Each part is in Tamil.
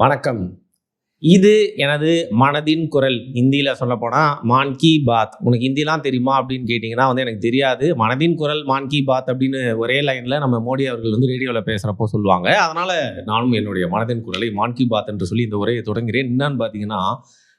வணக்கம். இது எனது மனதின் குரல். ஹிந்தியில சொல்லப்போனா மான் கி பாத். உனக்கு ஹிந்திலாம் தெரியுமா அப்படின்னு கேட்டிங்கன்னா எனக்கு தெரியாது. மனதின் குரல் மான் கி பாத் அப்படின்னு ஒரே லைன்ல நம்ம மோடி அவர்கள் ரேடியோல பேசுறப்போ சொல்லுவாங்க. அதனால நானும் என்னுடைய மனதின் குரலை மான் கி பாத் என்று சொல்லி இந்த உரையை தொடங்குகிறேன். என்னன்னு பார்த்தீங்கன்னா,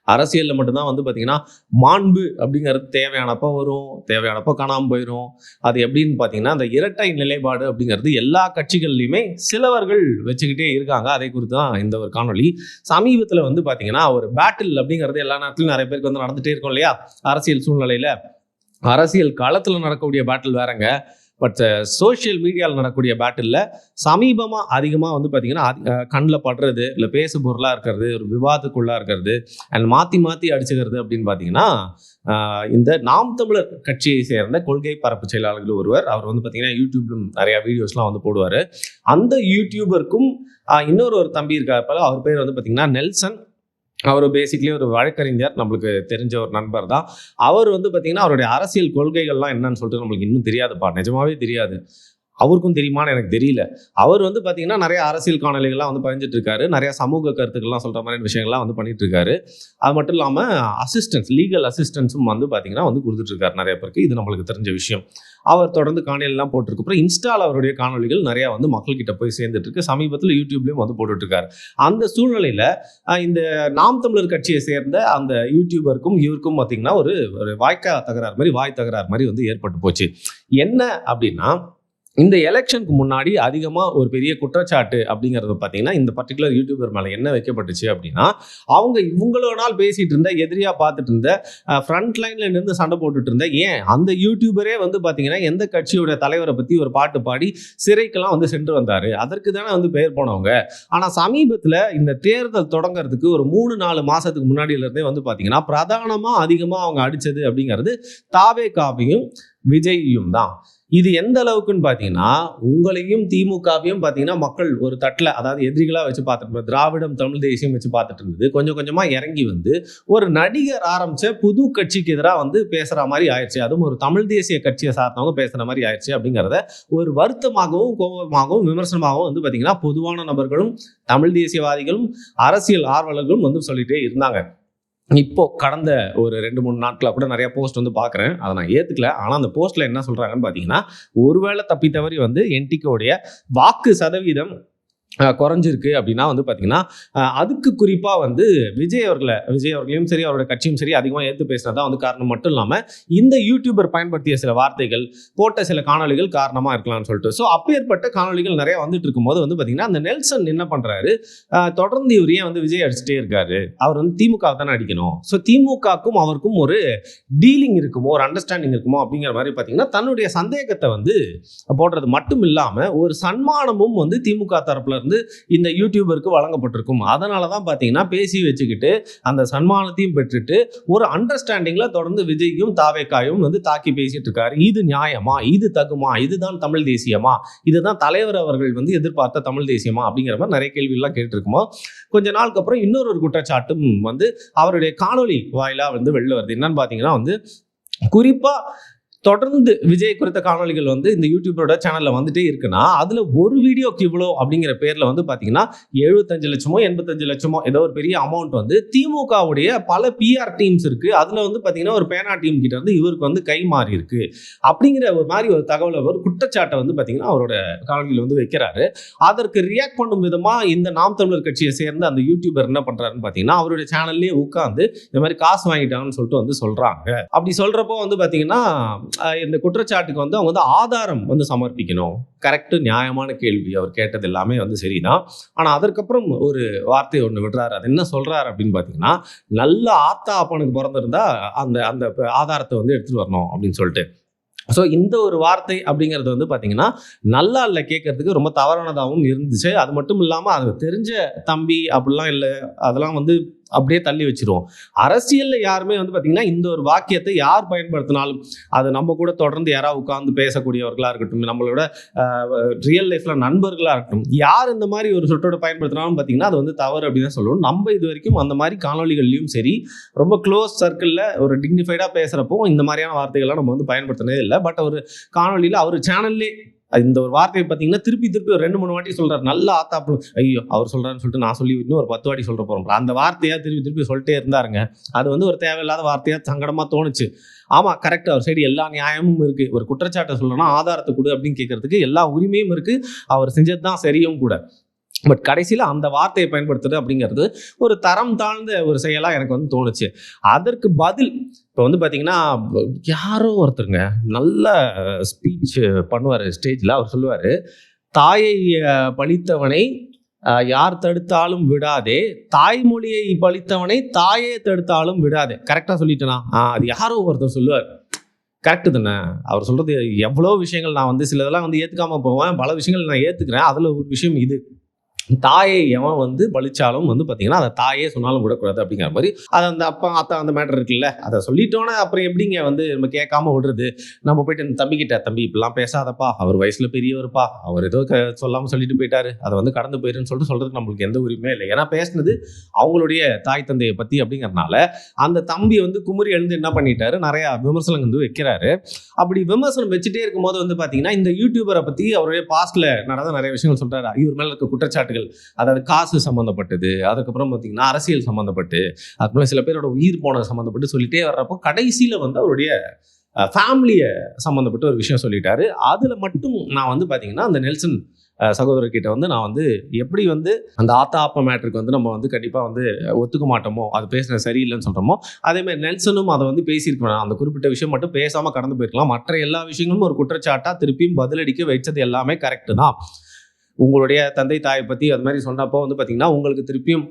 அரசியல்ல மட்டும்தான் பார்த்தீங்கன்னா, மாண்பு அப்படிங்கிறது தேவையானப்போ வரும், தேவையானப்போ காணாம போயிரும். அது எப்படின்னு பார்த்தீங்கன்னா, அந்த இரட்டை நிலைப்பாடு அப்படிங்கிறது எல்லா கட்சிகள்லையுமே சிலவர்கள் வச்சுக்கிட்டே இருக்காங்க. அதை குறித்து தான் இந்த ஒரு காணொலி. சமீபத்தில் பார்த்தீங்கன்னா, ஒரு பேட்டில் அப்படிங்கிறது எல்லா நேரத்திலும் நிறைய பேருக்கு நடந்துகிட்டே இருக்கும் இல்லையா? அரசியல் சூழ்நிலையில் அரசியல் களத்தில் நடக்கக்கூடிய பேட்டில் வேறங்க. பட் சோஷியல் மீடியாவில் நடக்கக்கூடிய பேட்டில் சமீபமாக அதிகமாக பார்த்தீங்கன்னா கண்ணில் படுறது, இல்லை பேசு பொருளாக இருக்கிறது, ஒரு விவாதத்துக்குள்ளாக இருக்கிறது அண்ட் மாற்றி அடிச்சுக்கிறது அப்படின்னு பார்த்தீங்கன்னா, இந்த நாம் தமிழர் கட்சியை சேர்ந்த கொள்கை பரப்பு செயலாளர்கள் ஒருவர். அவர் பார்த்தீங்கன்னா யூடியூப்லும் நிறையா வீடியோஸ்லாம் போடுவார். அந்த யூடியூபருக்கும் இன்னொரு தம்பி இருக்கார், அவர் பேர் பார்த்தீங்கன்னா நெல்சன். அவர் பேசிக்கலி ஒரு வழக்கறிஞர், நம்மளுக்கு தெரிஞ்ச ஒரு நண்பர் தான். அவர் பார்த்தீங்கன்னா அவருடைய அரசியல் கொள்கைகள்லாம் என்னன்னு சொல்லிட்டு நம்மளுக்கு இன்னும் தெரியாதுப்பா, நிஜமாவே தெரியாது. அவருக்கும் தெரியுமான்னு எனக்கு தெரியல. அவர் பார்த்தீங்கன்னா நிறைய அரசியல் காணொலிகள்லாம் பதிஞ்சிட்டு இருக்காரு, நிறைய சமூக கருத்துக்கள்லாம் சொல்கிற மாதிரி விஷயங்கள்லாம் பண்ணிட்டு இருக்காரு. அது மட்டும் இல்லாமல் லீகல் அசிஸ்டன்ஸும் பார்த்தீங்கன்னா கொடுத்துட்டு இருக்காரு நிறைய பேருக்கு. இது நம்மளுக்கு தெரிஞ்ச விஷயம். அவர் தொடர்ந்து காணொலியெல்லாம் போட்டிருக்கு. அப்புறம் இன்ஸ்டாவில் அவருடைய காணொலிகள் நிறையா மக்கள்கிட்ட போய் சேர்ந்துட்டு இருக்கு. சமீபத்தில் யூடியூப்லேயும் போட்டுட்டு இருக்காரு. அந்த சூழ்நிலையில் இந்த நாம் தமிழர் கட்சியை சேர்ந்த அந்த யூடியூபருக்கும் இவருக்கும் பார்த்தீங்கன்னா ஒரு வாய் தகராறு மாதிரி ஏற்பட்டு போச்சு. என்ன அப்படின்னா, இந்த எலெக்ஷனுக்கு முன்னாடி அதிகமாக ஒரு பெரிய குற்றச்சாட்டு அப்படிங்கிறது பார்த்தீங்கன்னா, இந்த பர்டிகுலர் யூடியூபர் மேலே என்ன வைக்கப்பட்டுச்சு அப்படின்னா, இவங்களோட நாள் பேசிகிட்டு இருந்த, எதிரியாக பார்த்துட்டு இருந்த, ஃப்ரண்ட் லைனில் நின்று சண்டை போட்டுட்டு இருந்த, ஏன் அந்த யூடியூபரே பார்த்தீங்கன்னா எந்த கட்சியோட தலைவரை பற்றி ஒரு பாட்டு பாடி சிறைக்கெல்லாம் சென்று வந்தார். அதற்கு தானே பெயர் போனவங்க. ஆனால் சமீபத்தில் இந்த தேர்தல் தொடங்கிறதுக்கு ஒரு 3-4 மாதத்துக்கு முன்னாடியிலேருந்தே பார்த்தீங்கன்னா பிரதானமாக அதிகமாக அவங்க அடித்தது அப்படிங்கிறது தாவேகாவையும் விஜய்யும் தான். இது எந்த அளவுக்குன்னு பார்த்தீங்கன்னா, உங்களையும் திமுகவையும் பார்த்தீங்கன்னா மக்கள் ஒரு தட்டில், அதாவது எதிரிகளாக வச்சு பார்த்துட்டு, திராவிடம் தமிழ் தேசியம் வச்சு பார்த்துட்டு இருந்தது. கொஞ்சம் கொஞ்சமாக இறங்கி ஒரு நடிகர் ஆரம்பித்த புது கட்சிக்கு எதிராக பேசுகிற மாதிரி ஆயிடுச்சு. அதுவும் ஒரு தமிழ் தேசிய கட்சியை சார்ந்தவங்க பேசுகிற மாதிரி ஆயிடுச்சு அப்படிங்கிறத ஒரு வருத்தமாகவும் கோபமாகவும் விமர்சனமாகவும் பார்த்தீங்கன்னா பொதுவான நபர்களும் தமிழ் தேசியவாதிகளும் அரசியல் ஆர்வலர்களும் சொல்லிட்டே இருந்தாங்க. இப்போ கடந்த ஒரு 2-3 நாட்களாக கூட நிறைய போஸ்ட் பார்க்குறேன். அதை நான் ஏற்றுக்கல. ஆனால் அந்த போஸ்ட்டில் என்ன சொல்கிறாங்கன்னு பார்த்தீங்கன்னா, ஒருவேளை தப்பி தவறி என்டிகோடைய வாக்கு சதவீதம் குறைஞ்சிருக்கு அப்படின்னா பார்த்தீங்கன்னா, அதுக்கு குறிப்பாக விஜய் அவர்களையும் சரி, அவரோட கட்சியும் சரி அதிகமாக ஏற்று பேசினதான் காரணம் மட்டும் இல்லாமல், இந்த யூடியூபர் பயன்படுத்திய சில வார்த்தைகள், போட்ட சில காணொலிகள் காரணமாக இருக்கலாம்னு சொல்லிட்டு. ஸோ அப்பேற்பட்ட காணொலிகள் நிறைய இருக்கும்போது பார்த்தீங்கன்னா, அந்த நெல்சன் என்ன பண்ணுறாரு, தொடர்ந்து இவர் ஏன் விஜய் அடிச்சுட்டே இருக்காரு, அவர் திமுக தானே அடிக்கணும், ஸோ திமுகக்கும் அவருக்கும் ஒரு டீலிங் இருக்குமோ, ஒரு அண்டர்ஸ்டாண்டிங் இருக்குமோ அப்படிங்கிற மாதிரி பார்த்தீங்கன்னா தன்னுடைய சந்தேகத்தை போடுறது மட்டும் இல்லாமல் ஒரு சன்மானமும் திமுக தரப்புல இந்த யூடியூபருக்கு வழங்கப்பட்டிருக்கும். அதனால தான் பார்த்தீங்கன்னா பேசி வச்சுக்கிட்டு அந்த சன்மானத்தையும் பெற்றுட்டு ஒரு அண்டர்ஸ்டாண்டிங்ல தொடர்ந்து விஜய்க்கும் தாவேக்காயும் தாக்கி பேசிட்டு இருக்காரு. இது நியாயமா, இது தகுமா, இதுதான் தமிழ் தேசியமா, இதுதான் தலைவர் அவர்கள் எதிர்பார்த்த தமிழ் தேசியமா அப்படிங்கிற மாதிரி நிறைய கேள்வியெல்லாம் கேட்டுருக்குமோ. கொஞ்ச நாளுக்கு அப்புறம் இன்னொரு குற்றச்சாட்டும் அவருடைய காணொலி வாயிலா வெளில வருது. என்னன்னு பார்த்தீங்கன்னா, குறிப்பா தொடர்ந்து விஜய் குறித்த காணொலிகள் இந்த யூடியூபரோட சேனல்ல வந்துட்டே இருக்குன்னா, அதுல ஒரு வீடியோக்கு இவ்வளோ அப்படிங்கிற பேர்ல பார்த்தீங்கன்னா 75 லட்சமோ 85 லட்சமோ ஏதோ ஒரு பெரிய அமௌண்ட் திமுகவுடைய பல பிஆர் டீம்ஸ் இருக்கு, அதுல பார்த்தீங்கன்னா ஒரு பேனா டீம் கிட்ட இருந்து இவருக்கு கை மாறி இருக்கு அப்படிங்கிற ஒரு மாதிரி ஒரு தகவலை, ஒரு குற்றச்சாட்டை பார்த்தீங்கன்னா அவரோட காணொலியில் வைக்கிறாரு. அதற்கு ரியாக்ட் பண்ணும் விதமா இந்த நாம் தமிழர் கட்சியை சேர்ந்த அந்த யூடியூபர் என்ன பண்றாருன்னு பார்த்தீங்கன்னா, அவருடைய சேனல்லேயே உட்கார்ந்து இந்த மாதிரி காசு வாங்கிட்டாங்கன்னு சொல்லிட்டு சொல்றாங்க. அப்படி சொல்றப்போ பார்த்தீங்கன்னா, இந்த குற்றச்சாட்டுக்கு அவங்க ஆதாரம் சமர்ப்பிக்கணும். கரெக்ட், நியாயமான கேள்வி. அவர் கேட்டது எல்லாமே சரிதான். ஆனா அதற்கப்புறம் ஒரு வார்த்தை ஒன்று விடுறாரு. அது என்ன சொல்றாரு அப்படின்னு பார்த்தீங்கன்னா, நல்ல ஆத்தா அப்பனுக்கு பிறந்திருந்தா அந்த அந்த ஆதாரத்தை எடுத்துட்டு வரணும் அப்படின்னு சொல்லிட்டு. ஸோ இந்த ஒரு வார்த்தை அப்படிங்கிறது பார்த்தீங்கன்னா நல்லா இல்லை, கேட்கறதுக்கு ரொம்ப தவறானதாகவும் இருந்துச்சு. அது மட்டும் இல்லாமல் அது தெரிஞ்ச தம்பி அப்படிலாம் இல்லை, அதெல்லாம் அப்படியே தள்ளி வச்சிருவோம். அரசியலில் யாருமே பார்த்தீங்கன்னா இந்த ஒரு வாக்கியத்தை யார் பயன்படுத்தினாலும், அது நம்ம கூட தொடர்ந்து யாராவது உட்கார்ந்து பேசக்கூடியவர்களாக இருக்கட்டும், நம்மளோட ரியல் லைஃப்பில் நண்பர்களாக இருக்கட்டும், யார் இந்த மாதிரி ஒரு சொற்றோட பயன்படுத்தினாலும் பார்த்தீங்கன்னா அது தவறு அப்படின்னு தான் சொல்லணும். நம்ம இது வரைக்கும் அந்த மாதிரி காணொலிகள்லையும் சரி, ரொம்ப க்ளோஸ் சர்க்கிளில் ஒரு டிக்னிஃபைடாக பேசுகிறப்போ இந்த மாதிரியான வார்த்தைகள்லாம் நம்ம பயன்படுத்தினதே இல்லை. பட் ஒரு காணொலியில் அவர் சேனல்லே இந்த ஒரு வார்த்தையை பார்த்தீங்கன்னா திருப்பி ஒரு 2-3 வாட்டி சொல்றாரு. நல்ல ஆத்தாப்பு ஐயோ! அவர் சொல்றாருன்னு சொல்லிட்டு நான் சொல்லி இன்னும் ஒரு 10 வாட்டி சொல்ல போறோம். அந்த வார்த்தையா திருப்பி சொல்லிட்டே இருந்தாருங்க. அது வந்து ஒரு தேவையில்லாத வார்த்தையா சங்கடமா தோணுச்சு. ஆமா கரெக்ட். அவர் சைடு எல்லா நியாயமும் இருக்கு. ஒரு குற்றச்சாட்டை சொல்லணும்னா ஆதாரத்தை கொடு அப்படின்னு கேட்கறதுக்கு எல்லா உரிமையும் இருக்கு. அவர் செஞ்சது தான் சரியும் கூட. பட் கடைசியில அந்த வார்த்தையை பயன்படுத்துறது அப்படிங்கிறது ஒரு தரம் தாழ்ந்த ஒரு செயலா எனக்கு வந்து தோணுச்சு. அதற்கு பதில் இப்போ வந்து பார்த்தீங்கன்னா, யாரோ ஒருத்தருங்க நல்ல ஸ்பீச் பண்ணுவாரு ஸ்டேஜ்ல. அவர் சொல்லுவாரு, "தாயை பழித்தவனை யார் தடுத்தாலும் விடாதே, தாய்மொழியை பழித்தவனை தாயே தடுத்தாலும் விடாதே." கரெக்டா சொல்லிட்டேனா? அது யாரோ ஒருத்தர் சொல்லுவார். கரெக்டு தானே? அவர் சொல்றது எவ்வளோ விஷயங்கள் நான் வந்து சிலதெல்லாம் வந்து ஏத்துக்காம போவேன். பல விஷயங்கள் நான் ஏத்துக்கிறேன். அதுல ஒரு விஷயம் இது. தாயை எவன் வந்து பழிச்சாலும் வந்து பார்த்தீங்கன்னா, அதை தாயே சொன்னாலும் விடக்கூடாது அப்படிங்கிற மாதிரி. அது அந்த அப்பா, ஆத்தா அந்த மேட்டர் இருக்குல்ல, அதை சொல்லிட்டோன்னே அப்புறம் எப்படிங்க வந்து நம்ம கேட்காம விடுறது? நம்ம போயிட்டு அந்த தம்பிக்கிட்ட, "தம்பி இப்படிலாம் பேசாதப்பா, அவர் வயசுல பெரியவருப்பா, அவர் ஏதோ சொல்லாமல் சொல்லிட்டு போயிட்டாரு, அதை வந்து கடந்து போயிருன்னு" சொல்லிட்டு சொல்றதுக்கு நம்மளுக்கு எந்த உரிமையும் இல்லை. ஏன்னா பேசினது அவங்களுடைய தாய் தந்தையை பற்றி அப்படிங்கிறதுனால, அந்த தம்பி வந்து குமுறி எழுந்து என்ன பண்ணிட்டாரு, நிறையா விமர்சனம் வந்து வைக்கிறாரு. அப்படி விமர்சனம் வச்சுட்டே இருக்கும்போது வந்து பார்த்தீங்கன்னா, இந்த யூடியூபரை பற்றி அவருடைய பாஸ்ட்ல நடந்த நிறைய விஷயங்கள் சொல்றாரு. இவர் மேல இருக்க குற்றச்சாட்டு, அதாவது காசு சம்பந்தப்பட்டது, அதுக்கப்புறம் பார்த்தீங்கன்னா அரசியல் சம்பந்தப்பட்டு, அதுக்கப்புறம் சில பேரோட உயிர் போனது சம்பந்தப்பட்டு சொல்லிட்டே வர்றப்போ கடைசியில வந்து அவருடைய ஃபேமிலியை சம்பந்தப்பட்ட ஒரு விஷயம் சொல்லிட்டாரு. அதுல மட்டும் நான் வந்து பார்த்தீங்கன்னா அந்த நெல்சன் சகோதரர்கிட்ட வந்து நான் வந்து எப்படி வந்து அந்த ஆத்தா அப்பா மேட்டருக்கு வந்து நம்ம வந்து கண்டிப்பாக வந்து ஒத்துக்க மாட்டோமோ, அது பேசுறது சரியில்லைன்னு சொல்கிறோமோ, அதேமாதிரி நெல்சனும் அதை வந்து பேசியிருக்கணும். அந்த குறிப்பிட்ட விஷயம் மட்டும் பேசாமல் கடந்து போயிருக்கலாம். மற்ற எல்லா விஷயங்களும் ஒரு குற்றச்சாட்டாக திருப்பியும் பதிலடிக்க வச்சது எல்லாமே கரெக்டு தான். உங்களுடைய தந்தை தாயை பற்றி அது மாதிரி சொன்னப்போ வந்து பார்த்தீங்கன்னா, உங்களுக்கு திருப்பியும்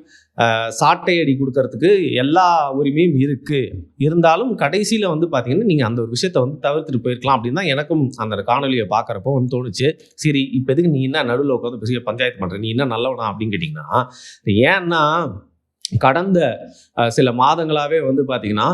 சாட்டை அடி கொடுக்கறதுக்கு எல்லா உரிமையும் இருக்குது. இருந்தாலும் கடைசியில் வந்து பார்த்தீங்கன்னா, நீங்கள் அந்த ஒரு விஷயத்தை வந்து தவிர்த்துட்டு போயிருக்கலாம் அப்படின்னு தான் எனக்கும் அந்த காணொலியை பார்க்குறப்போ வந்து தோணுச்சு. சரி, இப்போ எதுக்கு நீ என்ன நடுவில் உட்காந்து பெரிய பஞ்சாயத்து பண்ணுற, நீ என்ன நல்லவனா அப்படின்னு கேட்டிங்கன்னா, ஏன்னா கடந்த சில மாதங்களாகவே வந்து பார்த்தீங்கன்னா,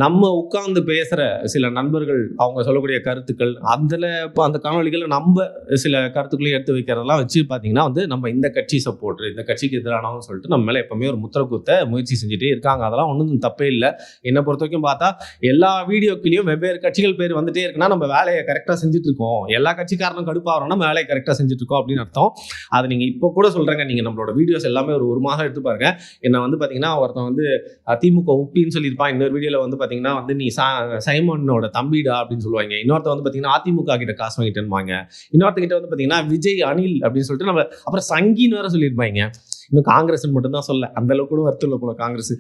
நம்ம உட்கார்ந்து பேசுகிற சில நண்பர்கள் அவங்க சொல்லக்கூடிய கருத்துக்கள், அதில் இப்போ அந்த காணொலிகளில் நம்ம சில கருத்துக்களையும் எடுத்து வைக்கிறதெல்லாம் வச்சு பார்த்தீங்கன்னா வந்து நம்ம இந்த கட்சி சப்போர்ட்ரு, இந்த கட்சிக்கு எதிரானவங்க சொல்லிட்டு நம்ம மேலே எப்போவுமே ஒரு முத்திரை குத்த முயற்சி செஞ்சுட்டே இருக்காங்க. அதெல்லாம் ஒன்றும் தப்பே இல்லை. என்னை பொறுத்த வரைக்கும் பார்த்தா எல்லா வீடியோக்கிலையும் வெவ்வேறு கட்சிகள் பேர் வந்துட்டே இருக்குன்னா நம்ம வேலையை கரெக்டாக செஞ்சுட்டு இருக்கோம். எல்லா கட்சிக்காரனும் கடுப்பாகிறோம், நம்ம வேலையை கரெக்டாக செஞ்சுட்டு இருக்கோம் அப்படின்னு அர்த்தம். அதை நீங்கள் இப்போ கூட சொல்கிறேங்க, நீங்கள் நம்மளோட வீடியோஸ் எல்லாமே ஒரு மாதம் எடுத்து பாருங்க. என்னை வந்து பார்த்தீங்கன்னா ஒருத்தன் வந்து திமுக உப்பின்னு சொல்லியிருப்பான். இன்னொரு வீடியோவில் வந்து பார்த்தீங்கன்னா வந்து நீ சைமனோட தம்பிடா அப்படின்னு சொல்லுவாங்க. இன்னொருத்த வந்து பார்த்தீங்கன்னா அதிமுக கிட்ட காசு வாங்கிட்டேன்பாங்க. இன்னொருத்தங்கிட்ட வந்து பார்த்தீங்கன்னா விஜய் அனில் அப்படின்னு சொல்லிட்டு நம்ம அப்புறம் சங்கின்னு வேற சொல்லியிருப்பாங்க. இன்னும் காங்கிரஸ் மட்டும் தான் சொல்ல, அந்த அளவுக்கு கூட வருத்தம் இல்லை போல காங்கிரஸ்.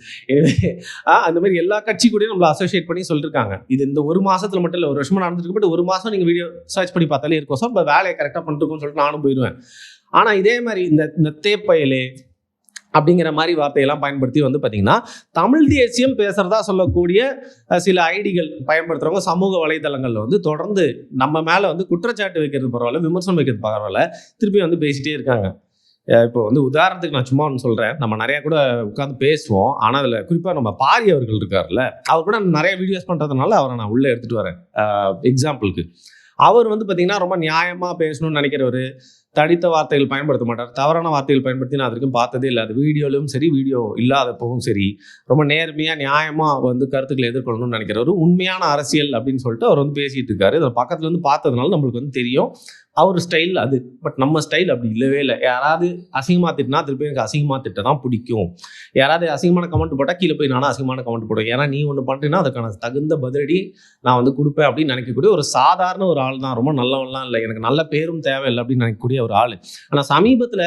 அந்த மாதிரி எல்லா கட்சி கூடயும் நம்மளை அசோசியேட் பண்ணி சொல்லிருக்காங்க. இது இந்த ஒரு மாசத்துல மட்டும் இல்லை, ஒரு வருஷமா நடந்துருக்கு. பட் ஒரு மாசம் நீங்க வீடியோ சர்ச் பண்ணி பார்த்தாலே இருக்கும். ஸோ நம்ம வேலையை கரெக்டாக பண்ணிருக்கோம்னு சொல்லிட்டு நானும் போயிடுவேன். ஆனா இதே மாதிரி இந்த தேப்பயலே அப்படிங்கிற மாதிரி வார்த்தையெல்லாம் பயன்படுத்தி வந்து பார்த்தீங்கன்னா, தமிழ் தேசியம் பேசுறதா சொல்லக்கூடிய சில ஐடிகள் பயன்படுத்துறவங்க சமூக வலைதளங்களில் வந்து தொடர்ந்து நம்ம மேலே வந்து குற்றச்சாட்டு வைக்கிறது பரவாயில்ல, விமர்சனம் வைக்கிறது பரவாயில்ல, திருப்பி வந்து பேசிட்டே இருக்காங்க. இப்போ வந்து உதாரணத்துக்கு நான் சும்மா ஒன்று சொல்கிறேன். நம்ம நிறையா கூட உட்காந்து பேசுவோம். ஆனால் அதில் குறிப்பாக நம்ம பாரி அவர்கள் இருக்கார்ல, அவர் கூட நிறைய வீடியோஸ் பண்ணுறதுனால அவரை நான் உள்ளே எடுத்துகிட்டு வரேன். எக்ஸாம்பிளுக்கு அவர் வந்து பார்த்தீங்கன்னா ரொம்ப நியாயமாக பேசணும்னு நினைக்கிறவர், தடித்த வார்த்தைகள் பயன்படுத்த மாட்டார். தவறான வார்த்தைகள் பயன்படுத்தி நான் அதுக்கும் பார்த்ததே இல்லை. அது வீடியோலையும் சரி, வீடியோ இல்லாதப்பவும் சரி, ரொம்ப நேர்மையாக நியாயமாக வந்து கருத்துக்களை எதிர்கொள்ளணும்னு நினைக்கிறவர். உண்மையான அரசியல் அப்படின்னு சொல்லிட்டு அவர் வந்து பேசிகிட்டு இருக்காரு. இதில் பக்கத்துல இருந்து பார்த்ததுனால நம்மளுக்கு வந்து தெரியும் அவர் ஸ்டைல் அது. பட் நம்ம ஸ்டைல் அப்படி இல்லவே இல்லை. யாராவது அசிங்கமாக திட்டினா திருப்பி எனக்கு அசிங்கமாக திட்ட தான் பிடிக்கும். யாராவது அசிங்கமான கமெண்ட் போட்டால் கீழே போய் நானும் அசிங்கமான கமெண்ட் போடுவேன். ஏன்னா நீ ஒன்று பண்ணுறீங்கன்னா அதுக்கான தகுந்த பதிலடி நான் வந்து கொடுப்பேன் அப்படின்னு நினைக்கக்கூடிய ஒரு சாதாரண ஒரு ஆள் தான். ரொம்ப நல்லவன்லாம் இல்லை, எனக்கு நல்ல பேரும் தேவையில்லை அப்படின்னு நினைக்கக்கூடிய ஒரு ஆள். ஆனால் சமீபத்தில்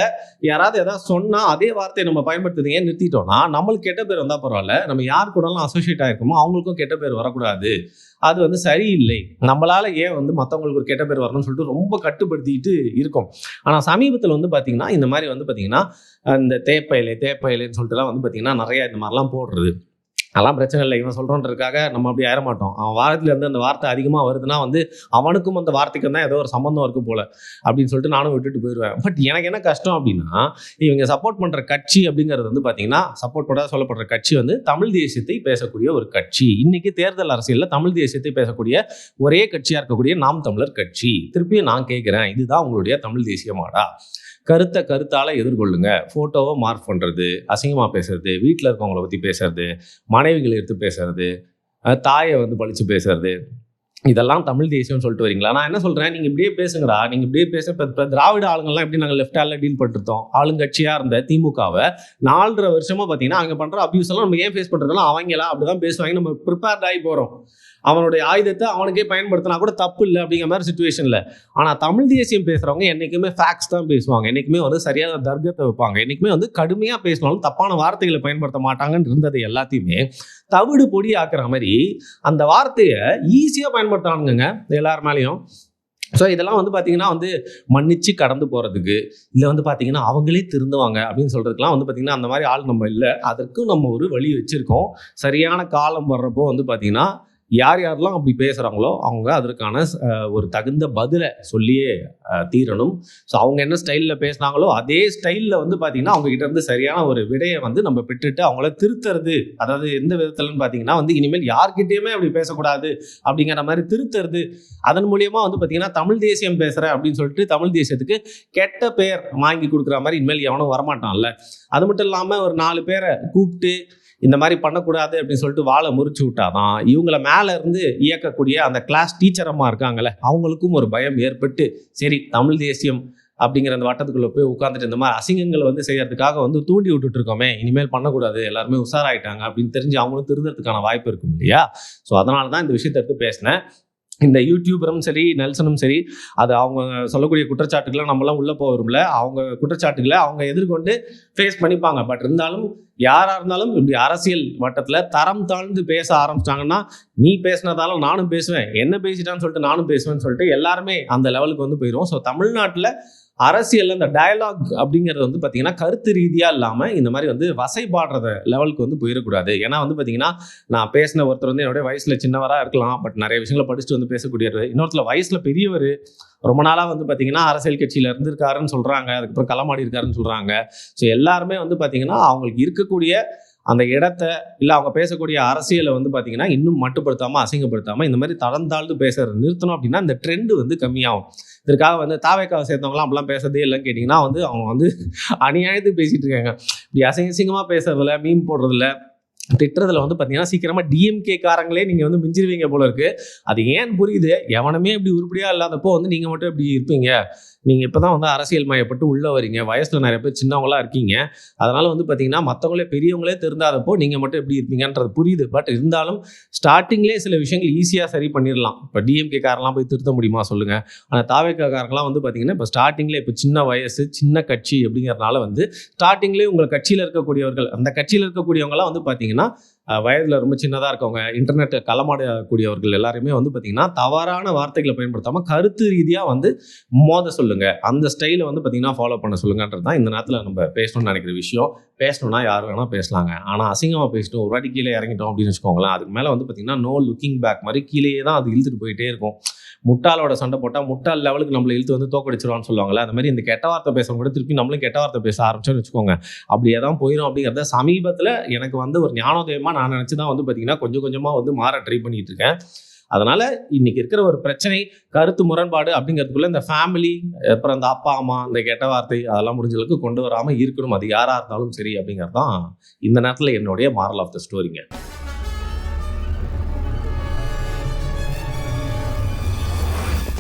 யாராவது எதாவது சொன்னால் அதே வார்த்தையை நம்ம பயன்படுத்துறது ஏன் நிறுத்திட்டோம்னா, நம்மளுக்கு கெட்ட பேர் வந்தால் பரவாயில்ல, நம்ம யார் கூடலாம் அசோசியேட் ஆகிருக்கோமோ அவங்களுக்கும் கெட்ட பேர் வரக்கூடாது, அது வந்து சரியில்லை, நம்மளால ஏன் வந்து மற்றவங்களுக்கு ஒரு கெட்ட பேர் வரணும்னு சொல்லிட்டு ரொம்ப கட்டுப்படுத்திட்டு இருக்கோம். ஆனால் சமீபத்தில் வந்து பார்த்தீங்கன்னா இந்த மாதிரி வந்து பார்த்தீங்கன்னா இந்த தேப்பையிலேன்னு சொல்லிட்டுலாம் வந்து பார்த்தீங்கன்னா நிறைய இந்த மாதிரிலாம் போடுறது, அதெல்லாம் பிரச்சனை இல்லை. இவன் சொல்கிறோன்றதுக்காக நம்ம அப்படி ஆயிட மாட்டோம். அவன் வாரத்தில் இருந்து அந்த வார்த்தை அதிகமாக வருதுன்னா வந்து அவனுக்கும் அந்த வார்த்தைக்கும் தான் ஏதோ ஒரு சம்பந்தம் இருக்குது போல அப்படின்னு சொல்லிட்டு நானும் விட்டுட்டு போயிடுவேன். பட் எனக்கு என்ன கஷ்டம் அப்படின்னா, இவங்க சப்போர்ட் பண்ணுற கட்சி அப்படிங்கிறது வந்து பார்த்தீங்கன்னா, சப்போர்ட் பண்ண சொல்லப்படுற கட்சி வந்து தமிழ் தேசியத்தை பேசக்கூடிய ஒரு கட்சி. இன்னைக்கு தேர்தல் அரசியலில் தமிழ் தேசியத்தை பேசக்கூடிய ஒரே கட்சியாக இருக்கக்கூடிய நாம் தமிழர் கட்சி. திருப்பியும் நான் கேட்குறேன், இதுதான் உங்களுடைய தமிழ் தேசியமாடா? கருத்தால் எதிர்கொள்ளுங்க. ஃபோட்டோவை மார்க் பண்ணுறது, அசிங்கமாக பேசுறது, வீட்டில் இருக்கவங்களை பற்றி பேசுறது, மனைவிகளை எடுத்து பேசுறது, தாயை வந்து பழித்து பேசுறது, இதெல்லாம் தமிழ் தேசியம்னு சொல்லிட்டு வரீங்களா? நான் என்ன சொல்றேன், நீங்க இப்படியே பேசுங்கடா. நீங்க இப்படியே இப்ப திராவிட ஆளுங்கள்லாம் எப்படி நாங்க லெஃப்ட் ஹேண்ட்ல டீல் பண்ணிருந்தோம். ஆளுங்கட்சியா இருந்த திமுகவ 4.5 வருஷமா பார்த்தீங்கன்னா, அங்க பண்ற அபியூஸ் எல்லாம் நம்ம ஏன் ஃபேஸ் பண்றதுலாம் அவங்கலாம் அப்படிதான் பேசுவாங்க. நம்ம ப்ரிப்பேர்ட் ஆகி போறோம். அவனுடைய ஆயுதத்தை அவனுக்கே பயன்படுத்தினா கூட தப்பு இல்லை அப்படிங்கிற மாதிரி சுச்சுவேஷன்ல. ஆனா தமிழ் தேசியம் பேசுறவங்க என்னைக்குமே ஃபேக்ட்ஸ் தான் பேசுவாங்க. என்னைக்குமே வந்து சரியான தர்க்கத்தை வைப்பாங்க. என்னைக்குமே வந்து கடுமையா பேசினாலும் தப்பான வார்த்தைகளை பயன்படுத்த மாட்டாங்கன்னு இருந்தது எல்லாத்தையுமே தவிடு பொடி ஆக்குற மாதிரி அந்த வார்த்தையை ஈஸியா பயன்படுத்துறானுங்க எல்லார் மேலேயும். ஸோ இதெல்லாம் வந்து பார்த்தீங்கன்னா வந்து மன்னிச்சு கடந்து போகிறதுக்கு, இல்லை வந்து பார்த்தீங்கன்னா அவங்களே திருந்துவாங்க அப்படின்னு சொல்கிறதுக்குலாம் வந்து பார்த்தீங்கன்னா அந்த மாதிரி ஆள் நம்ம இல்லை. அதற்கும் நம்ம ஒரு வழி வச்சுருக்கோம். சரியான காலம் வர்றப்போ வந்து பார்த்தீங்கன்னா யார் யாரெல்லாம் அப்படி பேசுகிறாங்களோ அவங்க அதற்கான ஒரு தகுந்த பதிலை சொல்லியே தீரணும். ஸோ அவங்க என்ன ஸ்டைலில் பேசுனாங்களோ அதே ஸ்டைலில் வந்து பார்த்தீங்கன்னா அவங்ககிட்ட இருந்து சரியான ஒரு விடையை வந்து நம்ம பெற்றுட்டு அவங்கள திருத்துறது. அதாவது எந்த விதத்துலன்னு பார்த்தீங்கன்னா வந்து இனிமேல் யார்கிட்டயுமே அப்படி பேசக்கூடாது அப்படிங்கிற மாதிரி திருத்துறது. அதன் மூலியமாக வந்து பார்த்தீங்கன்னா தமிழ் தேசியம் பேசுகிறேன் அப்படின்னு சொல்லிட்டு தமிழ் தேசியத்துக்கு கெட்ட பெயர் வாங்கி கொடுக்குற மாதிரி இனிமேல் எவனும் வரமாட்டான்ல. அது மட்டும் இல்லாமல் ஒரு 4 பேரை கூப்பிட்டு இந்த மாதிரி பண்ணக்கூடாது அப்படின்னு சொல்லிட்டு வாழை முறிச்சு விட்டாதான் இவங்கள மேலே இருந்து இயக்கக்கூடிய அந்த கிளாஸ் டீச்சரம்மா இருக்காங்கல்ல அவங்களுக்கும் ஒரு பயம் ஏற்பட்டு சரி தமிழ் தேசியம் அப்படிங்கிற அந்த வட்டத்துக்குள்ளே போய் உட்காந்துட்டு இந்த மாதிரி அசிங்கங்களை வந்து செய்யறதுக்காக வந்து தூண்டி விட்டுட்டு இருக்கோமே, இனிமேல் பண்ணக்கூடாது, எல்லாருமே உஷாராயிட்டாங்க அப்படின்னு தெரிஞ்சு அவங்களும் திருந்தறதுக்கான வாய்ப்பு இருக்கும் இல்லையா? ஸோ அதனால தான் இந்த விஷயத்தை எடுத்து பேசினேன். இந்த யூடியூபரும் சரி நெல்சனும் சரி அது அவங்க சொல்லக்கூடிய குற்றச்சாட்டுகளை நம்மளாம் உள்ளே போகிறோம்ல, அவங்க குற்றச்சாட்டுகளை அவங்க எதிர்கொண்டு ஃபேஸ் பண்ணிப்பாங்க. பட் இருந்தாலும் யாராக இருந்தாலும் இப்படி அரசியல் வட்டத்தில் தரம் தாழ்ந்து பேச ஆரம்பிச்சிட்டாங்கன்னா நீ பேசினதால நானும் பேசுவேன், என்ன பேசிட்டான்னு சொல்லிட்டு நானும் பேசுவேன்னு சொல்லிட்டு எல்லாருமே அந்த லெவலுக்கு வந்து போயிடும். ஸோ தமிழ்நாட்டில் அரசியல் இந்த டயலாக் அப்படிங்கிறது வந்து பார்த்தீங்கன்னா கருத்து ரீதியாக இல்லாமல் இந்த மாதிரி வந்து வசைபாடுற லெவலுக்கு வந்து போயிடக்கூடாது. ஏன்னா வந்து பார்த்தீங்கன்னா நான் பேசின ஒருத்தர் வந்து என்னுடைய வயசில் சின்னவராக இருக்கலாம், பட் நிறைய விஷயங்களை படிச்சுட்டு வந்து பேசக்கூடியவர், இன்னொருத்தர் வயசில் பெரியவர், ரொம்ப நாளாக வந்து பார்த்தீங்கன்னா அரசியல் கட்சியில் இருந்திருக்காருன்னு சொல்கிறாங்க, அதுக்கப்புறம் களமாடி இருக்காருன்னு சொல்கிறாங்க. ஸோ எல்லாருமே வந்து பார்த்தீங்கன்னா அவங்களுக்கு இருக்கக்கூடிய அந்த இடத்த இல்லை அவங்க பேசக்கூடிய அரசியலை வந்து பார்த்தீங்கன்னா இன்னும் மட்டுப்படுத்தாமல் அசிங்கப்படுத்தாமல் இந்த மாதிரி தளர்ந்தாழ்ந்து பேசுறது நிறுத்தணும் அப்படின்னா இந்த ட்ரெண்டு வந்து கம்மியாகும். இதற்காக வந்து தாவேக்காவை சேர்ந்தவங்களாம் அப்படிலாம் பேசுறதே இல்லைன்னு கேட்டிங்கன்னா வந்து அவங்க வந்து அநியாயத்துக்கு பேசிகிட்டு இருக்காங்க. இப்படி அசிங்கமாக பேசுறதில்ல, மீன் போடுறதில்ல, திட்டுறதுல வந்து பார்த்தீங்கன்னா சீக்கிரமாக டிஎம்கே காரங்களே நீங்கள் வந்து மிஞ்சிருவீங்க போல இருக்கு. அது ஏன் புரியுது, எவனுமே இப்படி உருப்படியாக இல்லாதப்போ வந்து நீங்கள் மட்டும் இப்படி இருப்பீங்க. நீங்கள் இப்போ தான் வந்து அரசியல் மயப்பட்டு உள்ளே வரீங்க, வயசில் நிறைய பேர் சின்னவங்களாக இருக்கீங்க, அதனால் வந்து பார்த்தீங்கன்னா மற்றவங்களே பெரியவங்களே திருந்தாதப்போ நீங்கள் மட்டும் எப்படி இருப்பீங்கன்றது புரியுது. பட் இருந்தாலும் ஸ்டார்டிங்லேயே சில விஷயங்கள் ஈஸியாக சரி பண்ணிடலாம். இப்போ டிஎம்கே காரெலாம் போய் திருத்த முடியுமா சொல்லுங்கள்? ஆனால் தாவேக்கா காரங்களாம் வந்து பார்த்தீங்கன்னா இப்போ ஸ்டார்டிங்லேயே இப்போ சின்ன வயசு சின்ன கட்சி அப்படிங்கிறதுனால வந்து ஸ்டார்டிங்லேயே உங்கள் கட்சியில் இருக்கக்கூடியவர்கள், அந்த கட்சியில் இருக்கக்கூடியவங்களாம் வந்து பார்த்தீங்கன்னா வயதில் ரொம்ப சின்னதாக இருக்கவங்க, இன்டர்நெட் களமாடக்கூடியவர்கள் எல்லாருமே வந்து பார்த்தீங்கன்னா தவறான வார்த்தைகளை பயன்படுத்தாமல் கருத்து ரீதியாக வந்து மோத சொல்லுங்க, அந்த ஸ்டைலை வந்து பார்த்தீங்கன்னா ஃபாலோ பண்ண சொல்லுங்கன்றது தான் இந்த நேரத்தில் நம்ம பேசணும்னு நினைக்கிற விஷயம். பேசணும்னா யார் வேணால் பேசலாங்க, ஆனால் அசிங்கமாக பேசிட்டோம் ஒரு வாட்டி கீழே இறங்கிட்டோம் அப்படின்னு வச்சுக்கோங்களேன், அதுக்கு மேலே வந்து பார்த்தீங்கன்னா நோ லுக்கிங் பேக் மாதிரி கீழேயே தான் அது இழுத்துட்டு போயிட்டே இருக்கும். முட்டாளோட சண்டை போட்டால் முட்டாள் லெவலுக்கு நம்மளை இழுத்து வந்து தோக்கடிச்சிருவான்னு சொல்லுவாங்கல்ல, அந்த மாதிரி இந்த கெட்ட வார்த்தை பேசுறவங்க கூட திருப்பி நம்மளும் கெட்ட வார்த்தை பேச ஆரம்பிச்சோன்னு வச்சுக்கோங்க, அப்படியே தான் போயிடும். அப்படிங்கிறத சமீபத்தில் எனக்கு வந்து ஒரு ஞானோதயமாக நான் நினச்சி தான் வந்து பார்த்தீங்கன்னா கொஞ்சம் கொஞ்சமாக வந்து மாற ட்ரை பண்ணிட்டு இருக்கேன். அதனால் இன்றைக்கி இருக்கிற ஒரு பிரச்சனை கருத்து முரண்பாடு அப்படிங்கிறதுக்குள்ளே இந்த ஃபேமிலி அப்புறம் இந்த அப்பா அம்மா இந்த கெட்ட வார்த்தை அதெல்லாம் முடிஞ்சளவுக்கு கொண்டு வராமல் இருக்கணும், அது யாராக இருந்தாலும் சரி அப்படிங்கிறது தான் இந்த நேரத்தில் என்னுடைய மாரல் ஆஃப் த ஸ்டோரிங்க.